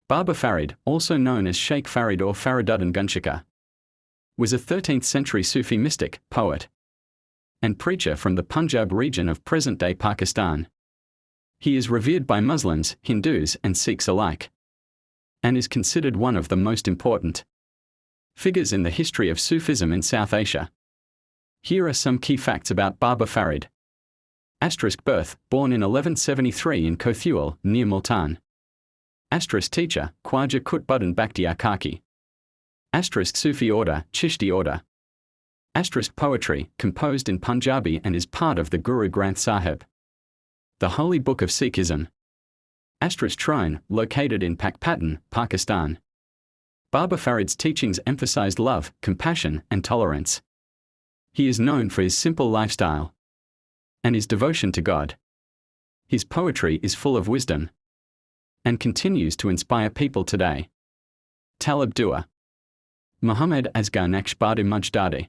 Baba Farid, also known as Sheikh Farid or Fariduddin Gunshakar, was a 13th century Sufi mystic, poet, and preacher from the Punjab region of present-day Pakistan. He is revered by Muslims, Hindus, and Sikhs alike, and is considered one of the most important figures in the history of Sufism in South Asia. Here are some key facts about Baba Farid. Birth, born in 1173 in Kothul, near Multan. Teacher, Khwaja Qutbuddin Bakhtiar Kaki. Sufi order, Chishti order. Poetry, composed in Punjabi and is part of the Guru Granth Sahib, the holy book of Sikhism. Shrine, located in Pakpatan, Pakistan. Baba Farid's teachings emphasized love, compassion, and tolerance. He is known for his simple lifestyle and his devotion to God. His poetry is full of wisdom and continues to inspire people today. Talib Dua. Muhammad Asghar Naqshbandi Mujdadi.